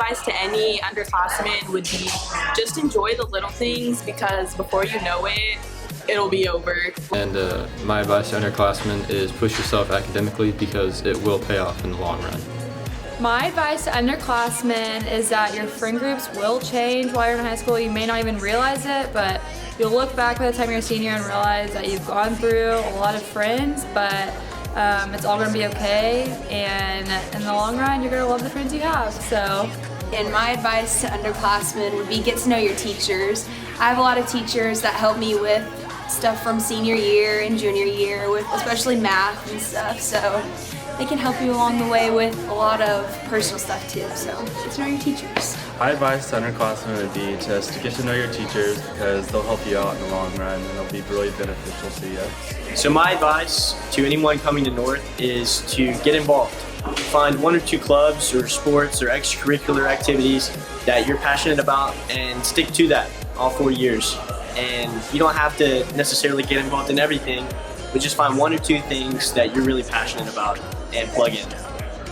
advice to any underclassmen would be just enjoy the little things, because before you know it, it'll be over. And my advice to underclassmen is push yourself academically, because it will pay off in the long run. My advice to underclassmen is that your friend groups will change while you're in high school. You may not even realize it, but you'll look back by the time you're a senior and realize that you've gone through a lot of friends, but it's all gonna be okay, and in the long run, you're gonna love the friends you have, so. And my advice to underclassmen would be get to know your teachers. I have a lot of teachers that help me with stuff from senior year and junior year, with especially math and stuff, so they can help you along the way with a lot of personal stuff too, so get to know your teachers. My advice to underclassmen would be just to get to know your teachers, because they'll help you out in the long run and they'll be really beneficial to you. So my advice to anyone coming to North is to get involved. Find 1 or 2 clubs or sports or extracurricular activities that you're passionate about and stick to that all 4 years. And you don't have to necessarily get involved in everything, but just find 1 or 2 things that you're really passionate about and plug in.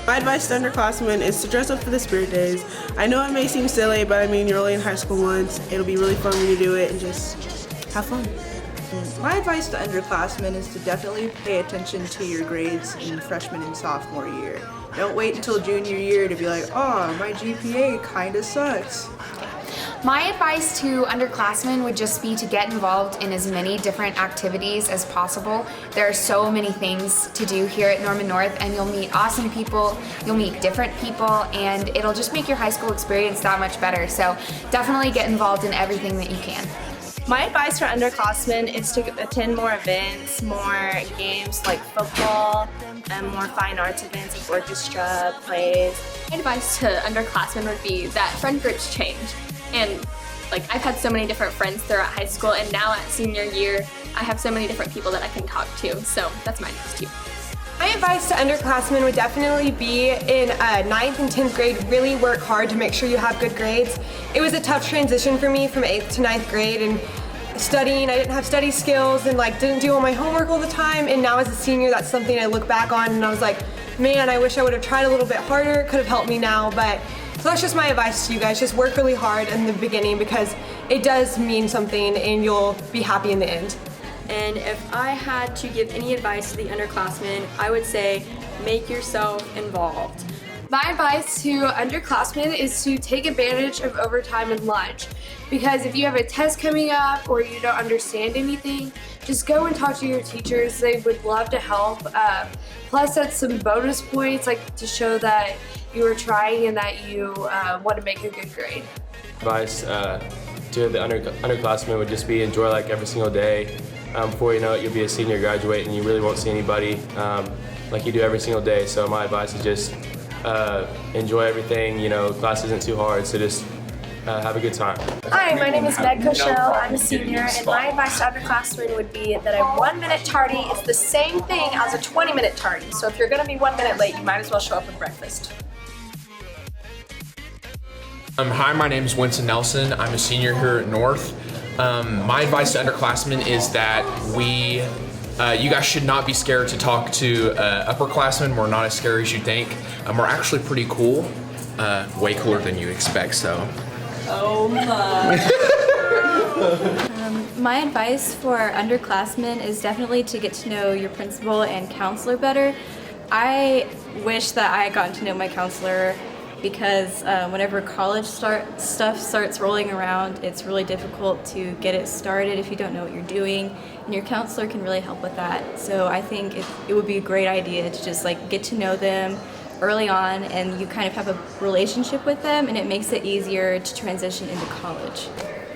My advice to underclassmen is to dress up for the Spirit Days. I know it may seem silly, but I mean, you're only in high school once. It'll be really fun when you do it, and just have fun. My advice to underclassmen is to definitely pay attention to your grades in freshman and sophomore year. Don't wait until junior year to be like, oh, my GPA kinda sucks. My advice to underclassmen would just be to get involved in as many different activities as possible. There are so many things to do here at Norman North, and you'll meet awesome people, you'll meet different people, and it'll just make your high school experience that much better. So definitely get involved in everything that you can. My advice for underclassmen is to attend more events, more games like football, and more fine arts events like orchestra, plays. My advice to underclassmen would be that friend groups change. And like, I've had so many different friends throughout high school, and now at senior year, I have so many different people that I can talk to. So that's my advice too. My advice to underclassmen would definitely be in 9th and 10th grade, really work hard to make sure you have good grades. It was a tough transition for me from 8th to 9th grade, and studying, I didn't have study skills and like didn't do all my homework all the time, and now as a senior that's something I look back on and I was like, man, I wish I would have tried a little bit harder. It could have helped me now, but so that's just my advice to you guys. Just work really hard in the beginning, because it does mean something and you'll be happy in the end. And if I had to give any advice to the underclassmen, I would say make yourself involved. My advice to underclassmen is to take advantage of overtime and lunch, because if you have a test coming up or you don't understand anything, just go and talk to your teachers. They would love to help. Plus that's some bonus points, like to show that you are trying and that you want to make a good grade. Advice to the underclassmen would just be enjoy like every single day. Before you know it, you'll be a senior graduate and you really won't see anybody like you do every single day. So my advice is just enjoy everything. You know, class isn't too hard, so just have a good time. Hi, my name is Meg Cochelle. I'm a senior, and my advice to underclassmen would be that a 1-minute tardy is the same thing as a 20-minute tardy. So if you're going to be 1 minute late, you might as well show up with breakfast. Hi, my name is Winston Nelson. I'm a senior here at North. My advice to underclassmen is that you guys should not be scared to talk to upperclassmen. We're not as scary as you think. We're actually pretty cool, way cooler than you expect. So. Oh my. My advice for underclassmen is definitely to get to know your principal and counselor better. I wish that I had gotten to know my counselor, because whenever college stuff starts rolling around, it's really difficult to get it started if you don't know what you're doing, and your counselor can really help with that. So I think it would be a great idea to just like get to know them early on, and you kind of have a relationship with them, and it makes it easier to transition into college.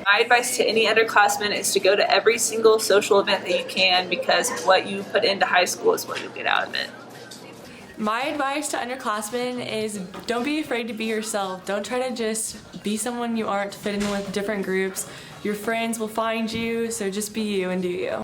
My advice to any underclassmen is to go to every single social event that you can, because what you put into high school is what you'll get out of it. My advice to underclassmen is don't be afraid to be yourself. Don't try to just be someone you aren't, fit in with different groups. Your friends will find you, so just be you and do you.